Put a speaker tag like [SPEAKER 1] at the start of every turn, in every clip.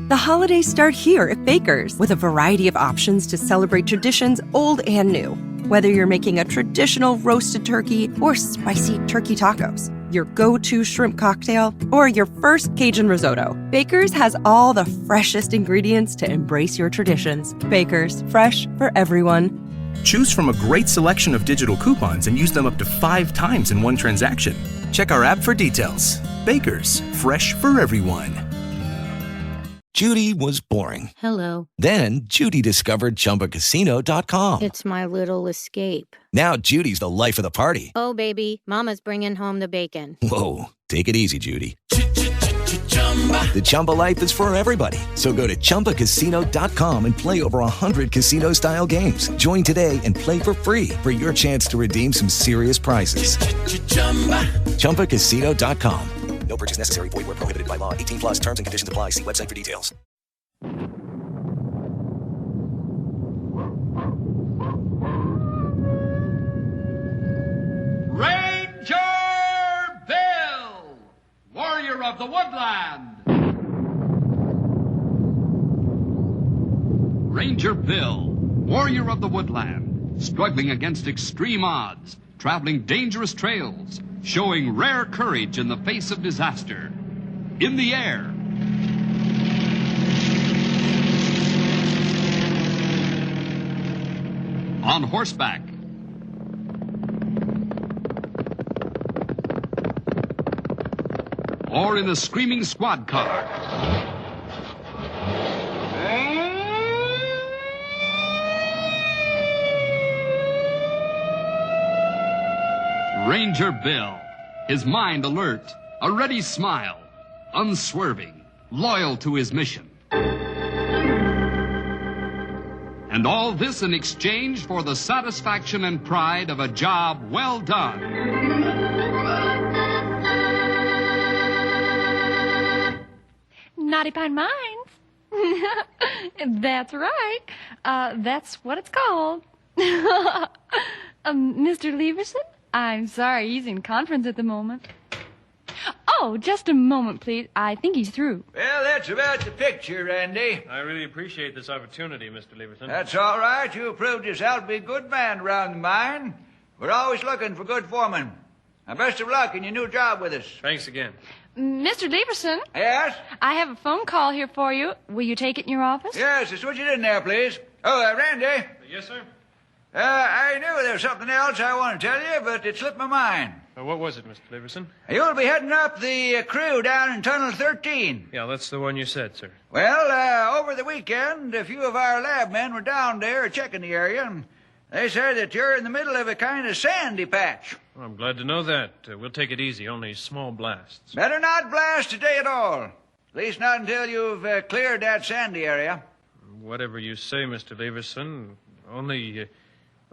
[SPEAKER 1] The holidays start here at Baker's with a variety of options to celebrate traditions old and new. Whether you're making a traditional roasted turkey or spicy turkey tacos, your go-to shrimp cocktail, or your first Cajun risotto, Baker's has all the freshest ingredients to embrace your traditions. Baker's, fresh for everyone.
[SPEAKER 2] Choose from a great selection of digital coupons and use them up to 5 times in one transaction. Check our app for details. Baker's, fresh for everyone.
[SPEAKER 3] Judy was boring.
[SPEAKER 4] Hello.
[SPEAKER 3] Then Judy discovered ChumbaCasino.com.
[SPEAKER 4] It's my little escape.
[SPEAKER 3] Now Judy's the life of the party.
[SPEAKER 4] Oh, baby, mama's bringing home the bacon.
[SPEAKER 3] Whoa, take it easy, Judy. The Chumba life is for everybody. So go to ChumbaCasino.com and play over 100 casino-style games. Join today and play for free for your chance to redeem some serious prizes. ChumbaCasino.com. No purchase necessary. Void where prohibited by law. 18 plus terms and conditions apply. See website for details.
[SPEAKER 5] Ranger Bill, warrior of the woodland. Ranger Bill, warrior of the woodland, struggling against extreme odds, traveling dangerous trails, showing rare courage in the face of disaster. In the air. On horseback. Or in a screaming squad car. Ranger Bill, his mind alert, a ready smile, unswerving, loyal to his mission. And all this in exchange for the satisfaction and pride of a job well done.
[SPEAKER 6] Naughty Pine Mines. That's right. That's what it's called. Mr. Leverson? I'm sorry, he's in conference at the moment. Oh, just a moment, please. I think he's through.
[SPEAKER 7] Well, that's about the picture, Randy.
[SPEAKER 8] I really appreciate this opportunity, Mr. Leverson.
[SPEAKER 7] That's all right. You proved yourself to be a good man around the mine. We're always looking for good foremen. Now, best of luck in your new job with us.
[SPEAKER 8] Thanks again.
[SPEAKER 6] Mr. Leverson?
[SPEAKER 7] Yes?
[SPEAKER 6] I have a phone call here for you. Will you take it in your office?
[SPEAKER 7] Yes, switch it in there, please. Oh, Randy.
[SPEAKER 8] Yes, sir?
[SPEAKER 7] I knew there was something else I wanted to tell you, but it slipped my mind.
[SPEAKER 8] What was it, Mr. Leverson?
[SPEAKER 7] You'll be heading up the crew down in Tunnel 13.
[SPEAKER 8] Yeah, that's the one you said, sir.
[SPEAKER 7] Well, over the weekend, a few of our lab men were down there checking the area, and they said that you're in the middle of a kind of sandy patch.
[SPEAKER 8] Well, I'm glad to know that. We'll take it easy, only small blasts.
[SPEAKER 7] Better not blast today at all. At least not until you've cleared that sandy area.
[SPEAKER 8] Whatever you say, Mr. Leverson. Only,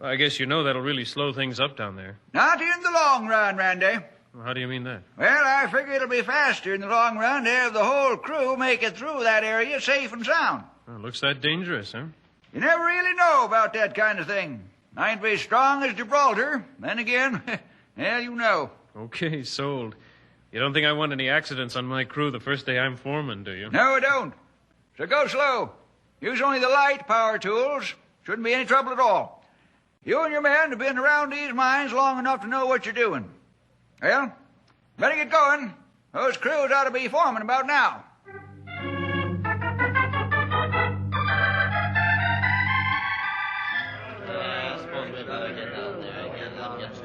[SPEAKER 8] I guess you know that'll really slow things up down there.
[SPEAKER 7] Not in the long run, Randy.
[SPEAKER 8] How do you mean that?
[SPEAKER 7] Well, I figure it'll be faster in the long run to have the whole crew make it through that area safe and sound.
[SPEAKER 8] Well, looks that dangerous, huh?
[SPEAKER 7] You never really know about that kind of thing. I ain't very strong as Gibraltar. Then again, well, you know.
[SPEAKER 8] Okay, sold. You don't think I want any accidents on my crew the first day I'm foreman, do you?
[SPEAKER 7] No, I don't. So go slow. Use only the light power tools. Shouldn't be any trouble at all. You and your men have been around these mines long enough to know what you're doing. Well, better get going. Those crews ought to be forming about now.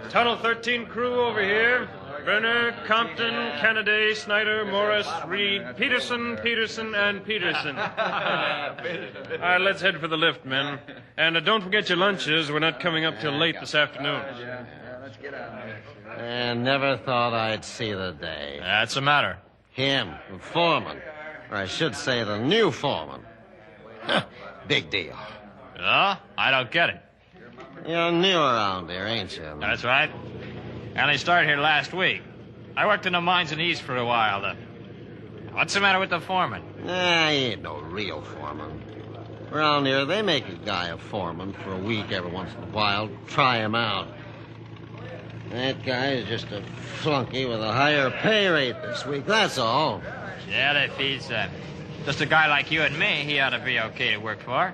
[SPEAKER 8] Tunnel 13 crew over here. Brenner, Compton, Kennedy, Snyder, Morris, Reed, Peterson, and Peterson. All right, let's head for the lift, men. And don't forget your lunches. We're not coming up till late this afternoon.
[SPEAKER 7] Let's get out of here.
[SPEAKER 9] And never thought I'd see the day.
[SPEAKER 10] That's the matter.
[SPEAKER 9] Him, the foreman. Or I should say the new foreman. Big deal.
[SPEAKER 10] Oh, I don't get it.
[SPEAKER 9] You're new around here, ain't you?
[SPEAKER 10] That's right. I only started here last week. I worked in the mines in the east for a while. What's the matter with the foreman?
[SPEAKER 9] Nah, he ain't no real foreman. Around here, they make a guy a foreman for a week every once in a while. Try him out. That guy is just a flunky with a higher pay rate this week, that's all.
[SPEAKER 10] Yeah, they feed that. Just a guy like you and me, he ought to be okay to work for.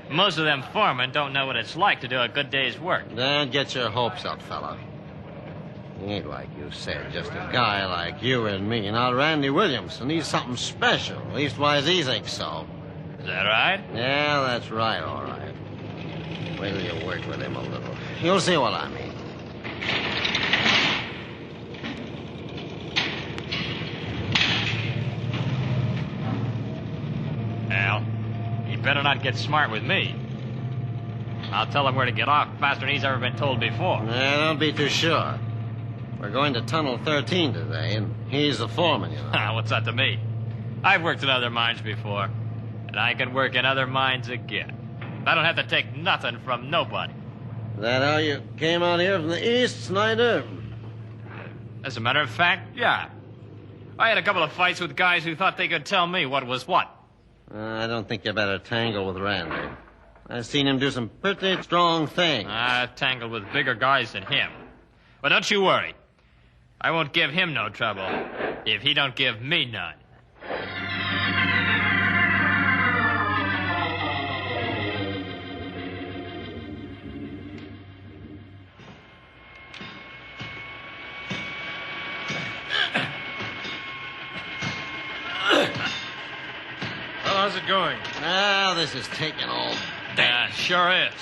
[SPEAKER 10] Most of them foremen don't know what it's like to do a good day's work.
[SPEAKER 9] Don't get your hopes up, fella. He ain't like you said, just a guy like you and me. Now, Randy Williamson, he's something special. Leastwise, he thinks so.
[SPEAKER 10] Is that right?
[SPEAKER 9] Yeah, that's right, all right. Wait till you work with him a little. You'll see what I mean.
[SPEAKER 10] Al, he better not get smart with me. I'll tell him where to get off faster than he's ever been told before.
[SPEAKER 9] Don't be too sure. We're going to Tunnel 13 today, and he's the foreman, you know.
[SPEAKER 10] What's that to me? I've worked in other mines before, and I can work in other mines again. I don't have to take nothing from nobody.
[SPEAKER 9] Is that how you came out here from the east, Snyder?
[SPEAKER 10] As a matter of fact, yeah. I had a couple of fights with guys who thought they could tell me what was what.
[SPEAKER 9] I don't think you better tangle with Randy. I've seen him do some pretty strong things.
[SPEAKER 10] I've tangled with bigger guys than him. But don't you worry. I won't give him no trouble if he don't give me none.
[SPEAKER 8] Well, how's it going?
[SPEAKER 9] This is taking all day.
[SPEAKER 10] Yeah, sure is.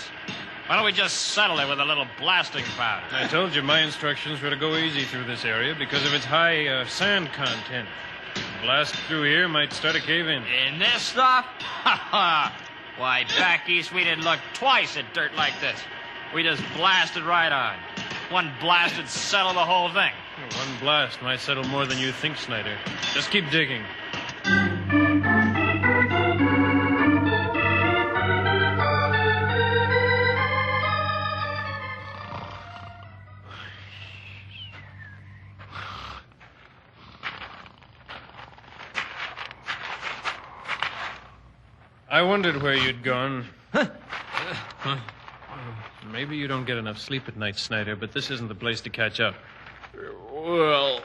[SPEAKER 10] Why don't we just settle it with a little blasting powder?
[SPEAKER 8] I told you my instructions were to go easy through this area because of its high sand content. A blast through here might start a cave-in.
[SPEAKER 10] In this stuff? Why, back east we didn't look twice at dirt like this. We just blasted right on. One blast would settle the whole thing.
[SPEAKER 8] One blast might settle more than you think, Snyder. Just keep digging. I wondered where you'd gone. Maybe you don't get enough sleep at night, Snyder, but this isn't the place to catch up.
[SPEAKER 11] Well,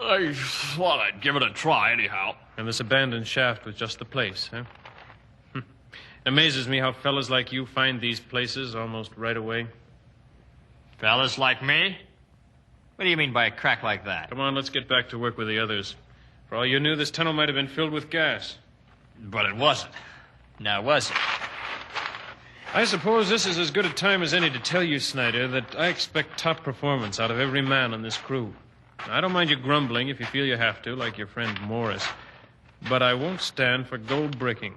[SPEAKER 11] I thought I'd give it a try anyhow.
[SPEAKER 8] And this abandoned shaft was just the place, huh? It amazes me how fellas like you find these places almost right away.
[SPEAKER 10] Fellas like me? What do you mean by a crack like that?
[SPEAKER 8] Come on, let's get back to work with the others. For all you knew, this tunnel might have been filled with gas.
[SPEAKER 10] But it wasn't. Now, was it?
[SPEAKER 8] I suppose this is as good a time as any to tell you, Snyder, that I expect top performance out of every man on this crew. I don't mind you grumbling if you feel you have to, like your friend Morris. But I won't stand for gold bricking.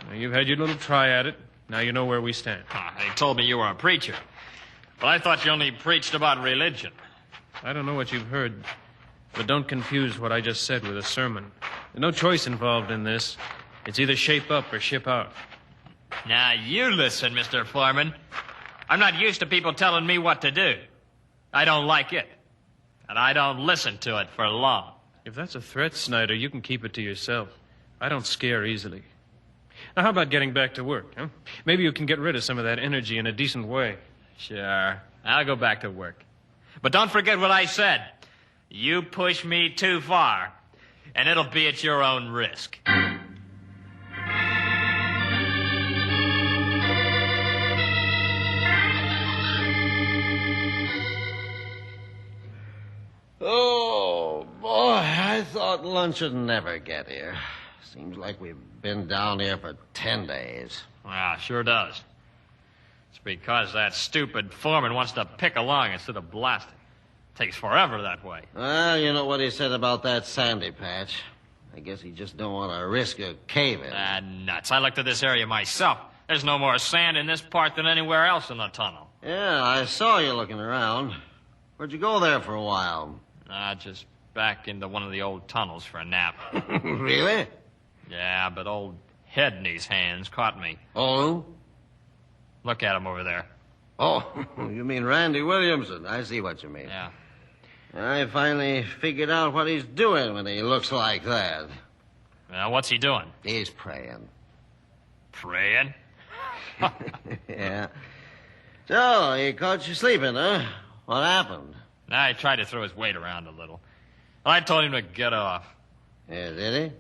[SPEAKER 8] Now, you've had your little try at it. Now you know where we stand.
[SPEAKER 10] They told me you were a preacher. But I thought you only preached about religion.
[SPEAKER 8] I don't know what you've heard, but don't confuse what I just said with a sermon. There's no choice involved in this. It's either shape up or ship out.
[SPEAKER 10] Now, you listen, Mr. Foreman. I'm not used to people telling me what to do. I don't like it. And I don't listen to it for long.
[SPEAKER 8] If that's a threat, Snyder, you can keep it to yourself. I don't scare easily. Now, how about getting back to work, huh? Maybe you can get rid of some of that energy in a decent way.
[SPEAKER 10] Sure. I'll go back to work. But don't forget what I said. You push me too far, and it'll be at your own risk.
[SPEAKER 9] Oh, boy, I thought lunch would never get here. Seems like we've been down here for 10 days.
[SPEAKER 10] Well, sure does. It's because that stupid foreman wants to pick along instead of blasting. Takes forever that way.
[SPEAKER 9] Well, you know what he said about that sandy patch. I guess he just don't want to risk a cave-in.
[SPEAKER 10] Nuts. I looked at this area myself. There's no more sand in this part than anywhere else in the tunnel.
[SPEAKER 9] Yeah, I saw you looking around. Where'd you go there for a while?
[SPEAKER 10] Just back into one of the old tunnels for a nap.
[SPEAKER 9] Really?
[SPEAKER 10] Yeah, but old Head in his hands caught me.
[SPEAKER 9] Oh?
[SPEAKER 10] Look at him over there.
[SPEAKER 9] Oh, you mean Randy Williamson. I see what you mean.
[SPEAKER 10] Yeah.
[SPEAKER 9] I finally figured out what he's doing when he looks like that.
[SPEAKER 10] Well, what's he doing?
[SPEAKER 9] He's praying.
[SPEAKER 10] Praying?
[SPEAKER 9] Yeah. So, he caught you sleeping, huh? What happened?
[SPEAKER 10] I tried to throw his weight around a little. I told him to get off.
[SPEAKER 9] Yeah, did he?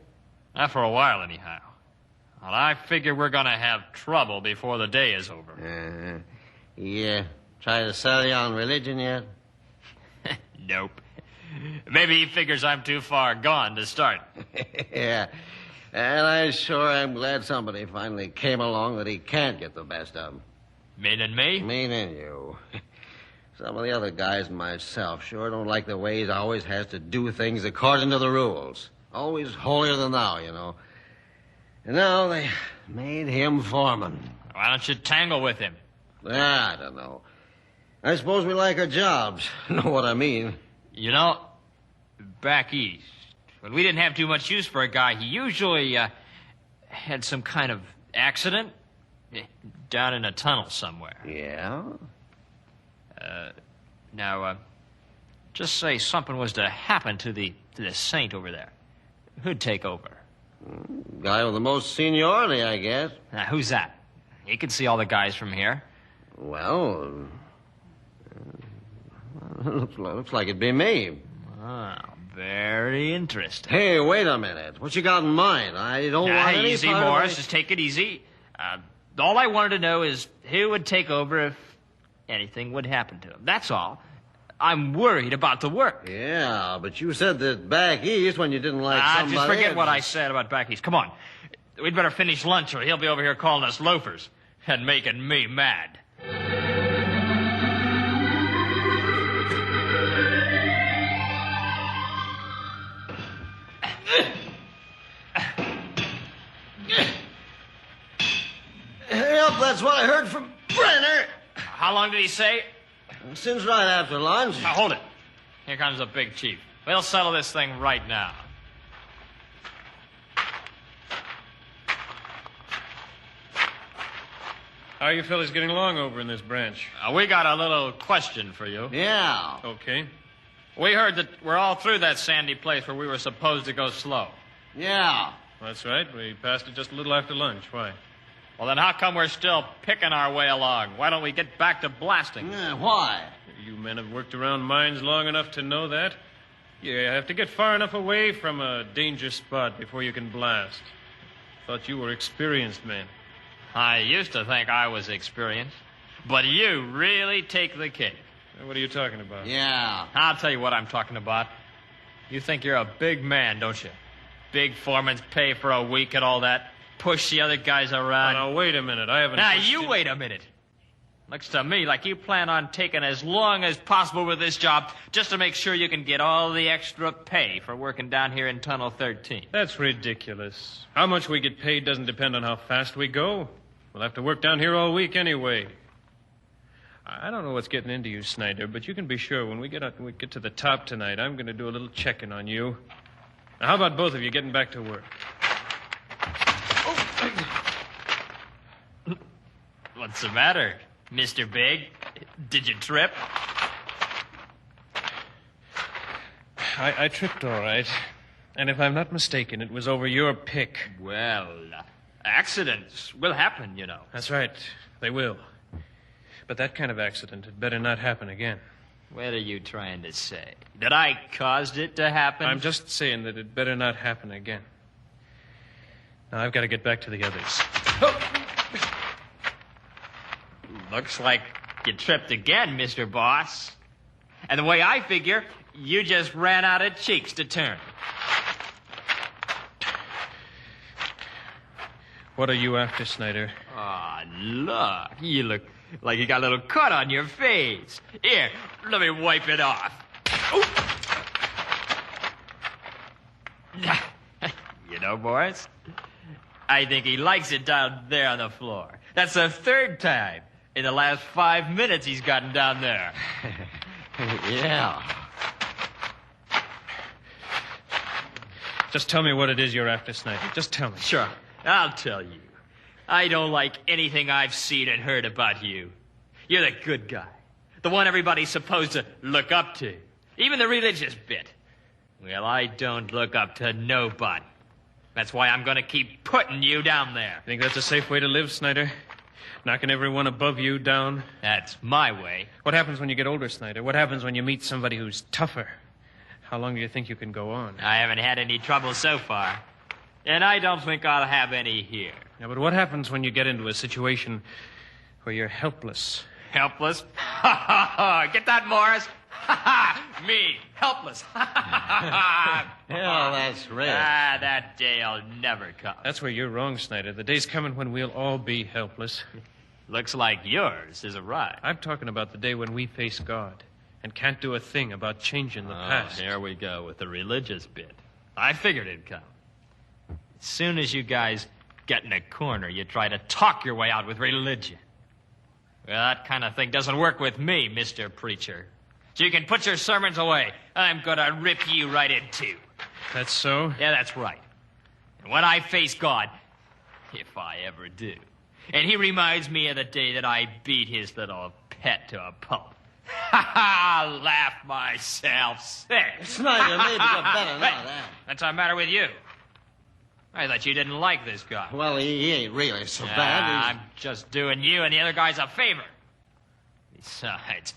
[SPEAKER 10] Not for a while, anyhow. Well, I figure we're gonna have trouble before the day is over.
[SPEAKER 9] Yeah. Try to sell you on religion yet?
[SPEAKER 10] Nope. Maybe he figures I'm too far gone to start.
[SPEAKER 9] Yeah. And I sure am glad somebody finally came along that he can't get the best of him.
[SPEAKER 10] Meaning me?
[SPEAKER 9] Meaning you. Some of the other guys and myself sure don't like the way he always has to do things according to the rules. Always holier than thou, you know. And now they made him foreman.
[SPEAKER 10] Why don't you tangle with him?
[SPEAKER 9] I don't know. I suppose we like our jobs. Know what I mean?
[SPEAKER 10] You know, back east, when we didn't have too much use for a guy, he usually had some kind of accident down in a tunnel somewhere.
[SPEAKER 9] Yeah?
[SPEAKER 10] Now, just say something was to happen to the saint over there. Who'd take over?
[SPEAKER 9] Guy with the most seniority, I guess.
[SPEAKER 10] Now, who's that? He can see all the guys from here.
[SPEAKER 9] Well, looks like it'd be me.
[SPEAKER 10] Oh, very interesting.
[SPEAKER 9] Hey, wait a minute. What you got in mind? I don't want any
[SPEAKER 10] easy,
[SPEAKER 9] part
[SPEAKER 10] Morris.
[SPEAKER 9] of
[SPEAKER 10] Just take it easy. All I wanted to know is who would take over if anything would happen to him. That's all. I'm worried about the work.
[SPEAKER 9] Yeah, but you said that back east when you didn't like somebody...
[SPEAKER 10] Just forget what I said about back east. Come on. We'd better finish lunch or he'll be over here calling us loafers and making me mad.
[SPEAKER 9] Yep, that's what I heard from Brenner.
[SPEAKER 10] How long did he say?
[SPEAKER 9] Since right after lunch.
[SPEAKER 10] Now, hold it. Here comes the big chief. We'll settle this thing right now.
[SPEAKER 8] How are you fellas getting along over in this branch?
[SPEAKER 10] We got a little question for you.
[SPEAKER 9] Yeah.
[SPEAKER 8] Okay.
[SPEAKER 10] We heard that we're all through that sandy place where we were supposed to go slow.
[SPEAKER 9] Yeah.
[SPEAKER 8] That's right. We passed it just a little after lunch. Why?
[SPEAKER 10] Well, then how come we're still picking our way along? Why don't we get back to blasting?
[SPEAKER 9] Why?
[SPEAKER 8] You men have worked around mines long enough to know that. You have to get far enough away from a danger spot before you can blast. Thought you were experienced men.
[SPEAKER 10] I used to think I was experienced, but you really take the cake.
[SPEAKER 8] What are you talking about?
[SPEAKER 9] Yeah.
[SPEAKER 10] I'll tell you what I'm talking about. You think you're a big man, don't you? Big foreman's pay for a week and all that. Push the other guys around.
[SPEAKER 8] Now, wait a minute. I haven't...
[SPEAKER 10] Now, you wait a minute. Looks to me like you plan on taking as long as possible with this job just to make sure you can get all the extra pay for working down here in Tunnel 13.
[SPEAKER 8] That's ridiculous. How much we get paid doesn't depend on how fast we go. We'll have to work down here all week anyway. I don't know what's getting into you, Snyder, but you can be sure when we get to the top tonight, I'm going to do a little checking on you. Now, how about both of you getting back to work?
[SPEAKER 10] What's the matter, Mr. Big? Did you trip?
[SPEAKER 8] I tripped all right. And if I'm not mistaken, it was over your pick.
[SPEAKER 10] Well, accidents will happen, you know.
[SPEAKER 8] That's right. They will. But that kind of accident had better not happen again.
[SPEAKER 10] What are you trying to say? That I caused it to happen?
[SPEAKER 8] I'm just saying that it better not happen again. Now, I've got to get back to the others.
[SPEAKER 10] Looks like you tripped again, Mr. Boss. And the way I figure, you just ran out of cheeks to turn.
[SPEAKER 8] What are you after, Snyder?
[SPEAKER 10] Oh, look. You look like you got a little cut on your face. Here, let me wipe it off. You know, Boris, I think he likes it down there on the floor. That's the third time in the last 5 minutes he's gotten down there.
[SPEAKER 9] Yeah.
[SPEAKER 8] Just tell me what it is you're after, Snyder. Just tell me.
[SPEAKER 10] Sure, I'll tell you. I don't like anything I've seen and heard about you. You're the good guy. The one everybody's supposed to look up to. Even the religious bit. Well, I don't look up to nobody. That's why I'm going to keep putting you down there.
[SPEAKER 8] Think that's a safe way to live, Snyder? Knocking everyone above you down?
[SPEAKER 10] That's my way.
[SPEAKER 8] What happens when you get older, Snyder? What happens when you meet somebody who's tougher? How long do you think you can go on?
[SPEAKER 10] I haven't had any trouble so far. And I don't think I'll have any here.
[SPEAKER 8] Yeah, but what happens when you get into a situation where you're helpless?
[SPEAKER 10] Helpless? Get that, Morris? Me, helpless.
[SPEAKER 9] Yeah, that's right.
[SPEAKER 10] That day'll never come.
[SPEAKER 8] That's where you're wrong, Snyder. The day's coming when we'll all be helpless.
[SPEAKER 10] Looks like yours is arrived.
[SPEAKER 8] I'm talking about the day when we face God and can't do a thing about changing the past.
[SPEAKER 10] Here we go with the religious bit. I figured it'd come. As soon as you guys get in a corner, you try to talk your way out with religion. Well, that kind of thing doesn't work with me, Mr. Preacher. So you can put your sermons away. I'm gonna rip you right in two.
[SPEAKER 8] That's so?
[SPEAKER 10] Yeah, that's right. And when I face God, if I ever do, and he reminds me of the day that I beat his little pet to a pulp, I'll laugh myself sick.
[SPEAKER 9] Snyder, maybe you're better now, that.
[SPEAKER 10] What's the matter with you? I thought you didn't like this guy.
[SPEAKER 9] Well, he ain't really so bad.
[SPEAKER 10] I'm just doing you and the other guys a favor. Besides,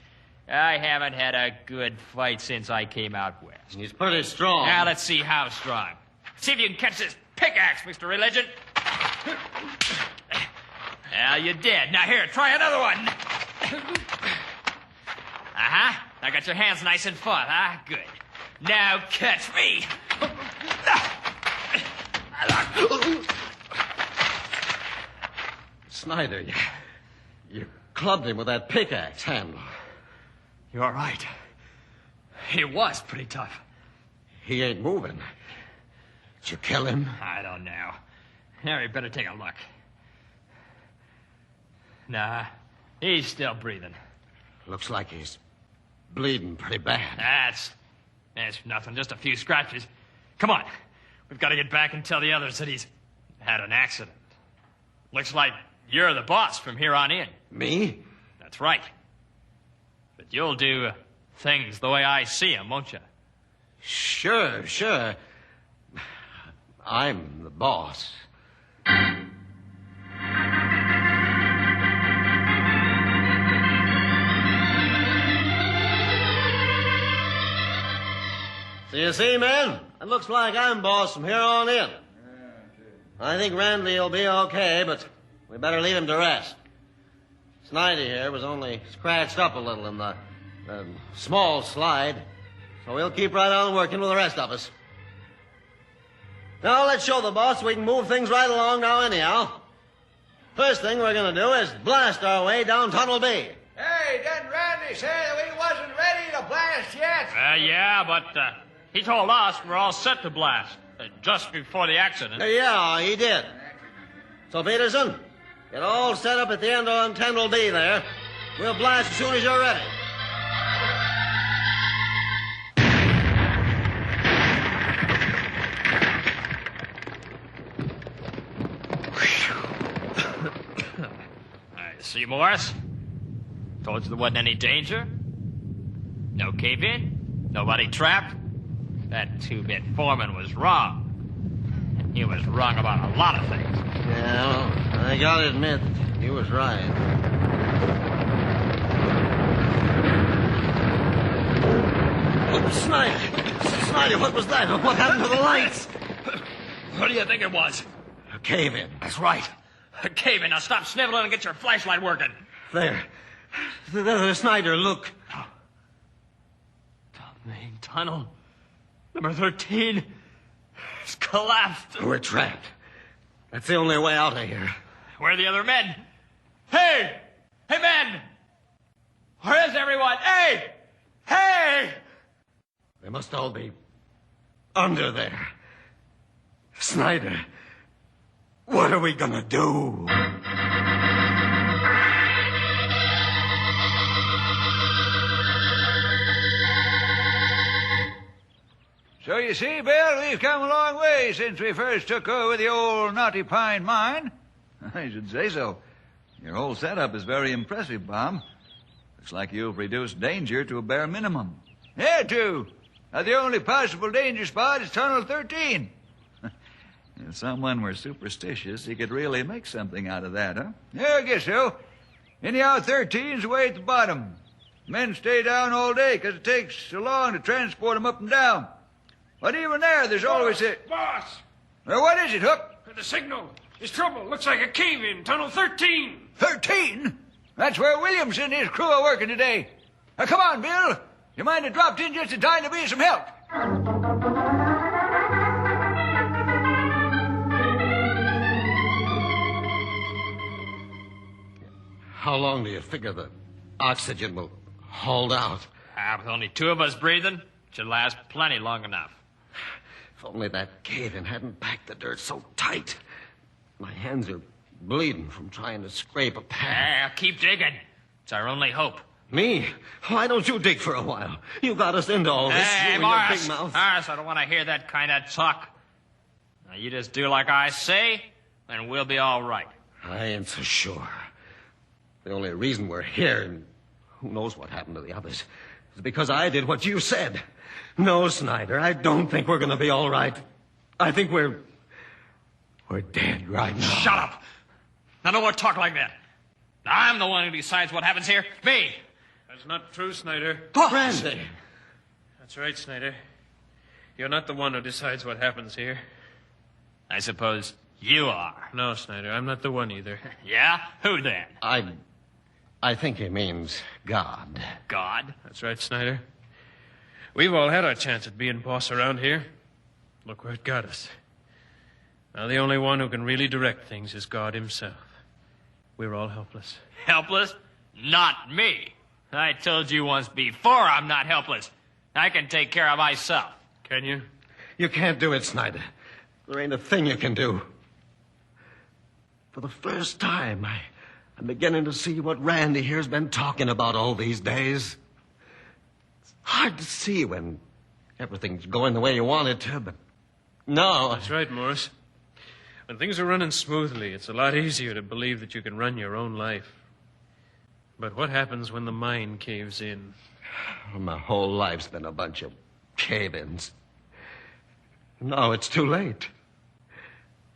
[SPEAKER 10] I haven't had a good fight since I came out west.
[SPEAKER 9] He's pretty strong.
[SPEAKER 10] Now, let's see how strong. See if you can catch this pickaxe, Mr. Religion. Well, you did. Now, here, try another one. Uh-huh. Now, got your hands nice and full, huh? Good. Now, catch me.
[SPEAKER 9] Snyder, you clubbed him with that pickaxe handle.
[SPEAKER 10] You're right. He was pretty tough.
[SPEAKER 9] He ain't moving. Did you kill him?
[SPEAKER 10] I don't know. Harry, better take a look. Nah, he's still breathing.
[SPEAKER 9] Looks like he's bleeding pretty bad.
[SPEAKER 10] That's nothing, just a few scratches. Come on, we've got to get back and tell the others that he's had an accident. Looks like you're the boss from here on in.
[SPEAKER 9] Me?
[SPEAKER 10] That's right. But you'll do things the way I see them, won't you?
[SPEAKER 9] Sure. I'm the boss. So you see, men, it looks like I'm boss from here on in. I think Randy will be okay, but we better leave him to rest. Snyder here was only scratched up a little in the small slide, so we'll keep right on working with the rest of us. Now, let's show the boss we can move things right along now anyhow. First thing we're going to do is blast our way down Tunnel B.
[SPEAKER 7] Hey, didn't Randy say that we wasn't ready to blast yet?
[SPEAKER 10] Yeah, but he told us we're all set to blast just before the accident.
[SPEAKER 9] Yeah, he did. So, Peterson, get all set up at the end on Tunnel B there. We'll blast as soon as you're ready.
[SPEAKER 10] See, Morris? Told you there wasn't any danger. No cave-in. Nobody trapped. That two-bit Foreman was wrong. And he was wrong about a lot of things.
[SPEAKER 9] Yeah, I gotta admit, he was right. Oh, Snyder, what was that? What happened to the lights?
[SPEAKER 10] What do you think it was?
[SPEAKER 9] A cave-in.
[SPEAKER 10] That's right. A cave-in. Now stop sniveling and get your flashlight working.
[SPEAKER 9] There, Snyder, look.
[SPEAKER 10] The main tunnel. Number 13. It's collapsed.
[SPEAKER 9] We're trapped. That's the only way out of here.
[SPEAKER 10] Where are the other men? Hey! Hey, men! Where is everyone? Hey! Hey!
[SPEAKER 9] They must all be under there. Snyder, what are we gonna do?
[SPEAKER 7] So you see, Bill, we've come a long way since we first took over the old Knotty Pine mine.
[SPEAKER 12] I should say so. Your whole setup is very impressive, Bob. Looks like you've reduced danger to a bare minimum.
[SPEAKER 7] Yeah, too. Now, the only possible danger spot is Tunnel 13.
[SPEAKER 12] If someone were superstitious, he could really make something out of that, huh?
[SPEAKER 7] Yeah, I guess so. Anyhow, 13's way at the bottom. Men stay down all day because it takes so long to transport them up and down. But even there's always a...
[SPEAKER 8] Boss!
[SPEAKER 7] Well, what is it, Hook?
[SPEAKER 8] The signal. There's trouble. Looks like a cave-in. Tunnel 13.
[SPEAKER 7] 13? That's where Williams and his crew are working today. Now, come on, Bill. You might have dropped in just in time to be some help.
[SPEAKER 9] How long do you figure the oxygen will hold out?
[SPEAKER 10] With only 2 of us breathing, should last plenty long enough.
[SPEAKER 9] If only that cave-in hadn't packed the dirt so tight. My hands are bleeding from trying to scrape a path.
[SPEAKER 10] Keep digging. It's our only hope.
[SPEAKER 9] Me? Why don't you dig for a while? You got us into all this.
[SPEAKER 10] Hey,
[SPEAKER 9] you and your
[SPEAKER 10] Morris.
[SPEAKER 9] big mouth.
[SPEAKER 10] Morris, I don't want to hear that kind of talk. Now, you just do like I say, and we'll be all right.
[SPEAKER 9] I ain't so sure. The only reason we're here, and who knows what happened to the others, is because I did what you said. No, Snyder, I don't think we're going to be all right. I think we're dead right now.
[SPEAKER 10] Shut up. Now, don't talk like that. I'm the one who decides what happens here. Me.
[SPEAKER 8] That's not true, Snyder.
[SPEAKER 9] Randy.
[SPEAKER 8] That's right, Snyder. You're not the one who decides what happens here.
[SPEAKER 10] I suppose you are.
[SPEAKER 8] No, Snyder, I'm not the one either.
[SPEAKER 10] Yeah? Who then?
[SPEAKER 9] I think he means God.
[SPEAKER 10] God?
[SPEAKER 8] That's right, Snyder. We've all had our chance at being boss around here. Look where it got us. Now the only one who can really direct things is God himself. We're all helpless.
[SPEAKER 10] Helpless? Not me. I told you once before I'm not helpless. I can take care of myself.
[SPEAKER 8] Can you?
[SPEAKER 9] You can't do it, Snyder. There ain't a thing you can do. For the first time, I'm beginning to see what Randy here's been talking about all these days. It's hard to see when everything's going the way you want it to, but no.
[SPEAKER 8] That's right, Morris. When things are running smoothly, it's a lot easier to believe that you can run your own life. But what happens when the mind caves in?
[SPEAKER 9] My whole life's been a bunch of cave-ins. No, it's too late.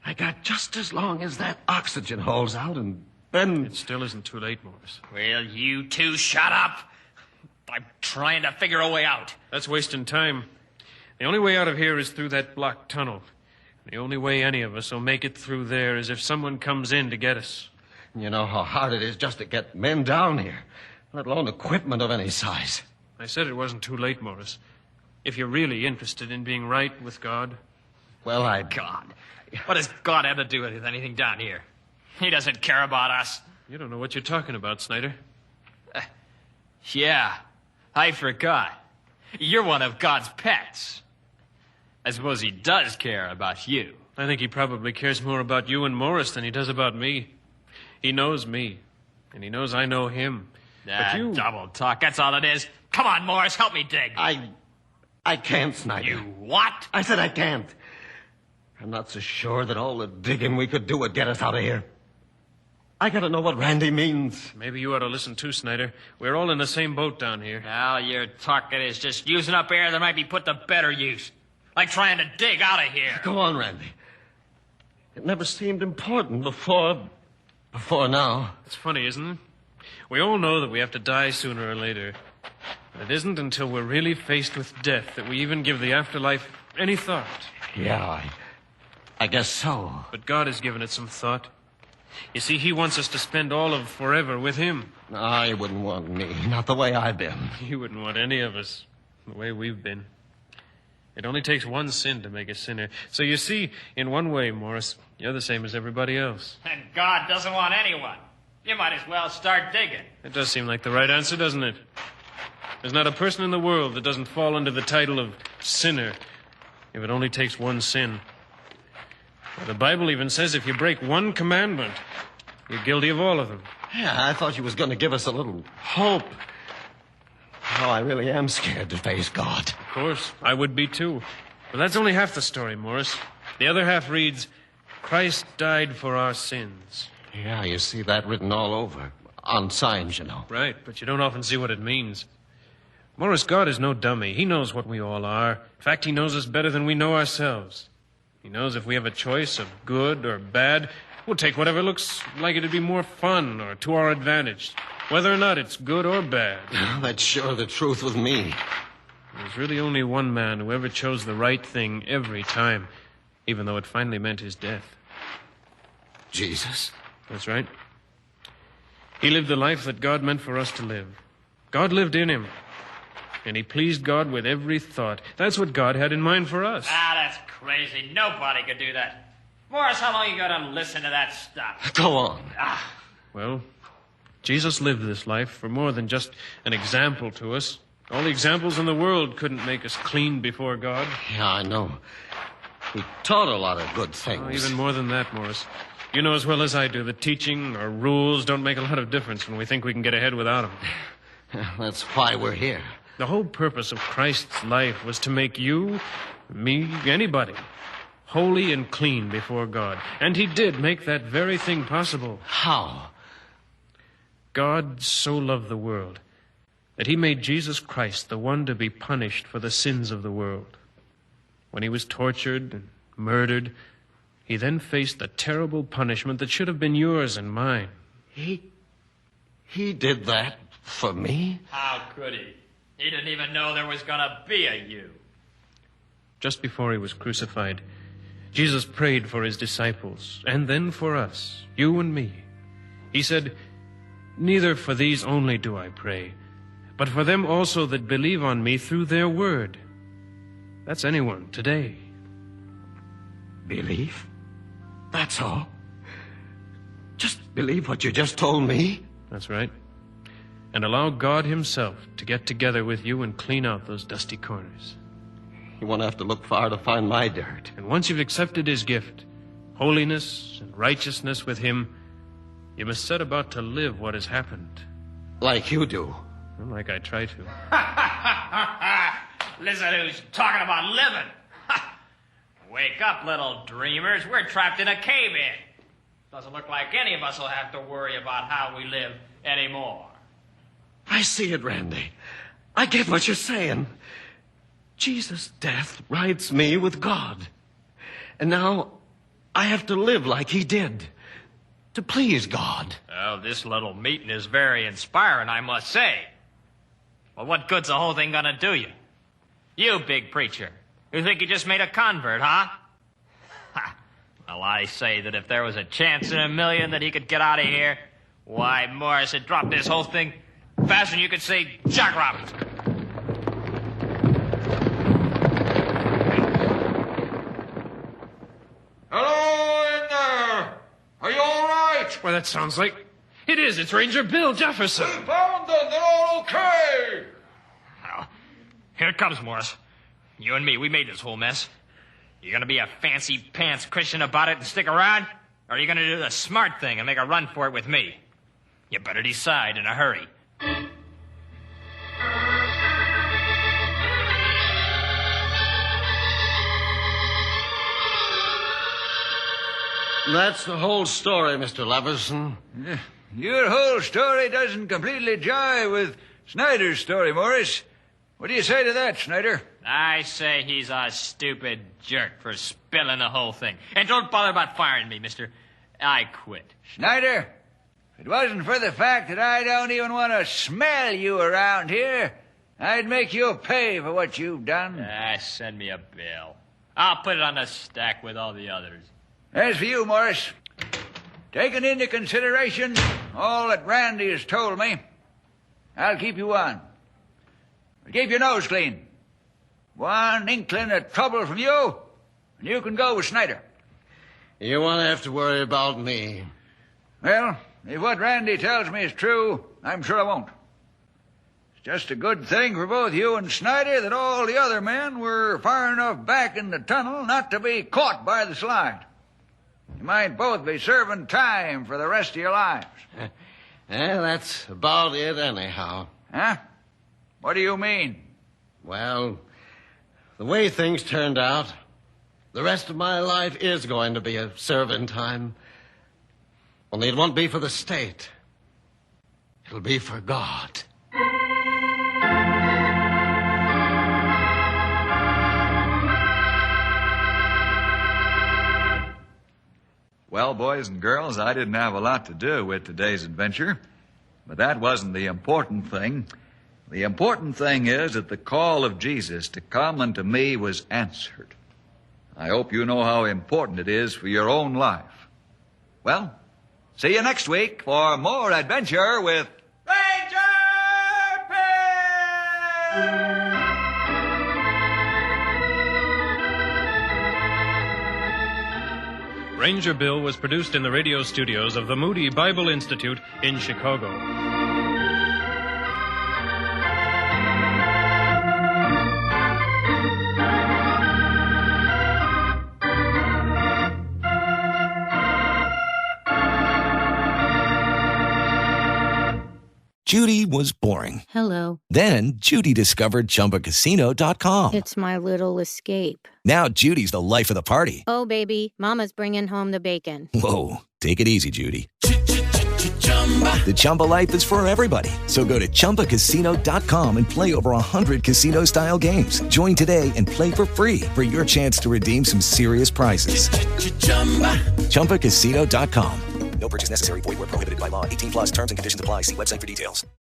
[SPEAKER 9] I got just as long as that oxygen holds out, and then...
[SPEAKER 8] It still isn't too late, Morris.
[SPEAKER 10] Well, you two shut up. I'm trying to figure a way out.
[SPEAKER 8] That's wasting time. The only way out of here is through that blocked tunnel. The only way any of us will make it through there is if someone comes in to get us.
[SPEAKER 9] You know how hard it is just to get men down here, let alone equipment of any size.
[SPEAKER 8] I said it wasn't too late, Morris. If you're really interested in being right with God.
[SPEAKER 9] Well,
[SPEAKER 10] God. What does God have to do with anything down here? He doesn't care about us.
[SPEAKER 8] You don't know what you're talking about, Snyder.
[SPEAKER 10] Yeah, I forgot. You're one of God's pets. I suppose he does care about you.
[SPEAKER 8] I think he probably cares more about you and Morris than he does about me. He knows me, and he knows I know him. But you...
[SPEAKER 10] Double talk, that's all it is. Come on, Morris, help me dig.
[SPEAKER 9] I can't, Snyder.
[SPEAKER 10] You what?
[SPEAKER 9] I said I can't. I'm not so sure that all the digging we could do would get us out of here. I gotta know what Randy means.
[SPEAKER 8] Maybe you ought to listen too, Snyder. We're all in the same boat down here.
[SPEAKER 10] Now your talking is just using up air that might be put to better use. Like trying to dig out of here.
[SPEAKER 9] Go on, Randy. It never seemed important before now.
[SPEAKER 8] It's funny, isn't it? We all know that we have to die sooner or later. But it isn't until we're really faced with death that we even give the afterlife any thought.
[SPEAKER 9] Yeah, I guess so.
[SPEAKER 8] But God has given it some thought. You see, he wants us to spend all of forever with him.
[SPEAKER 9] I wouldn't want me, not the way I've been.
[SPEAKER 8] You wouldn't want any of us the way we've been. It only takes one sin to make a sinner. So you see, in one way, Morris, you're the same as everybody else.
[SPEAKER 10] And God doesn't want anyone. You might as well start digging.
[SPEAKER 8] It does seem like the right answer, doesn't it? There's not a person in the world that doesn't fall under the title of sinner if it only takes one sin. The Bible even says if you break one commandment, you're guilty of all of them.
[SPEAKER 9] Yeah, I thought you was going to give us a little hope. Oh, I really am scared to face God.
[SPEAKER 8] Of course, I would be too. But that's only half the story, Morris. The other half reads, Christ died for our sins.
[SPEAKER 9] Yeah, you see that written all over. On signs, you know.
[SPEAKER 8] Right, but you don't often see what it means. Morris, God is no dummy. He knows what we all are. In fact, he knows us better than we know ourselves. He knows if we have a choice of good or bad, we'll take whatever looks like it'd be more fun or to our advantage, whether or not it's good or bad.
[SPEAKER 9] That's sure the truth with me.
[SPEAKER 8] There's really only one man who ever chose the right thing every time, even though it finally meant his death.
[SPEAKER 9] Jesus?
[SPEAKER 8] That's right. He lived the life that God meant for us to live. God lived in him, and he pleased God with every thought. That's what God had in mind for us.
[SPEAKER 10] That's crazy. Nobody could do that. Morris, how long you gonna listen to that stuff?
[SPEAKER 9] Go on.
[SPEAKER 8] Well, Jesus lived this life for more than just an example to us. All the examples in the world couldn't make us clean before God.
[SPEAKER 9] Yeah, I know. He taught a lot of good things.
[SPEAKER 8] Oh, even more than that, Morris. You know as well as I do that teaching or rules don't make a lot of difference when we think we can get ahead without them.
[SPEAKER 9] That's why we're here.
[SPEAKER 8] The whole purpose of Christ's life was to make you, me, anybody, holy and clean before God. And he did make that very thing possible.
[SPEAKER 9] How?
[SPEAKER 8] God so loved the world that he made Jesus Christ the one to be punished for the sins of the world. When he was tortured and murdered, he then faced the terrible punishment that should have been yours and mine.
[SPEAKER 9] He did that for me?
[SPEAKER 10] How could he? He didn't even know there was gonna be a you.
[SPEAKER 8] Just before he was crucified, Jesus prayed for his disciples, and then for us, you and me. He said, "Neither for these only do I pray, but for them also that believe on me through their word." That's anyone today.
[SPEAKER 9] Believe? That's all? Just believe what you just told me?
[SPEAKER 8] That's right. And allow God himself to get together with you and clean out those dusty corners.
[SPEAKER 9] You won't have to look far to find my dirt.
[SPEAKER 8] And once you've accepted his gift, holiness and righteousness with him, you must set about to live what has happened.
[SPEAKER 9] Like you do.
[SPEAKER 8] Well, like I try to.
[SPEAKER 10] Listen who's talking about living. Wake up, little dreamers. We're trapped in a cave-in. Doesn't look like any of us will have to worry about how we live anymore.
[SPEAKER 9] I see it, Randy. I get what you're saying. Jesus' death rights me with God. And now I have to live like he did, to please God.
[SPEAKER 10] Well, this little meeting is very inspiring, I must say. Well, what good's the whole thing gonna do you? You, big preacher. You think you just made a convert, huh? Well, I say that if there was a chance in a million that he could get out of here, why, Morris had dropped this whole thing faster than you could say Jack Robinson.
[SPEAKER 7] Hello in there. Are you all right?
[SPEAKER 8] Well, that sounds like... It is. It's Ranger Bill Jefferson.
[SPEAKER 7] We found them. They're all okay.
[SPEAKER 10] Well, here it comes, Morris. You and me, we made this whole mess. You gonna be a fancy pants Christian about it and stick around? Or are you gonna do the smart thing and make a run for it with me? You better decide in a hurry.
[SPEAKER 9] That's the whole story, Mr. Leverson.
[SPEAKER 7] Your whole story doesn't completely jive with Snyder's story, Morris. What do you say to that, Snyder?
[SPEAKER 10] I say he's a stupid jerk for spilling the whole thing. And don't bother about firing me, mister. I quit.
[SPEAKER 7] Snyder, if it wasn't for the fact that I don't even want to smell you around here, I'd make you pay for what you've done.
[SPEAKER 10] Send me a bill. I'll put it on the stack with all the others.
[SPEAKER 7] As for you, Morris, taking into consideration all that Randy has told me, I'll keep you on. But keep your nose clean. One inkling of trouble from you, and you can go with Snyder.
[SPEAKER 9] You won't have to worry about me.
[SPEAKER 7] Well, if what Randy tells me is true, I'm sure I won't. It's just a good thing for both you and Snyder that all the other men were far enough back in the tunnel not to be caught by the slide. You might both be serving time for the rest of your lives.
[SPEAKER 9] That's about it anyhow.
[SPEAKER 7] Huh? What do you mean?
[SPEAKER 9] Well, the way things turned out, the rest of my life is going to be a serving time. Only it won't be for the state. It'll be for God.
[SPEAKER 12] Well, boys and girls, I didn't have a lot to do with today's adventure, but that wasn't the important thing. The important thing is that the call of Jesus to come unto me was answered. I hope you know how important it is for your own life. Well, see you next week for more adventure with Ranger
[SPEAKER 8] Ranger Bill was produced in the radio studios of the Moody Bible Institute in Chicago.
[SPEAKER 3] Judy was boring.
[SPEAKER 4] Hello.
[SPEAKER 3] Then Judy discovered ChumbaCasino.com.
[SPEAKER 4] It's my little escape.
[SPEAKER 3] Now Judy's the life of the party.
[SPEAKER 4] Oh, baby, mama's bringing home the bacon.
[SPEAKER 3] Whoa, take it easy, Judy. The Chumba life is for everybody. So go to ChumbaCasino.com and play over 100 casino-style games. Join today and play for free for your chance to redeem some serious prizes. ChumbaCasino.com. No purchase necessary. Void where prohibited by law. 18+ terms and conditions apply. See website for details.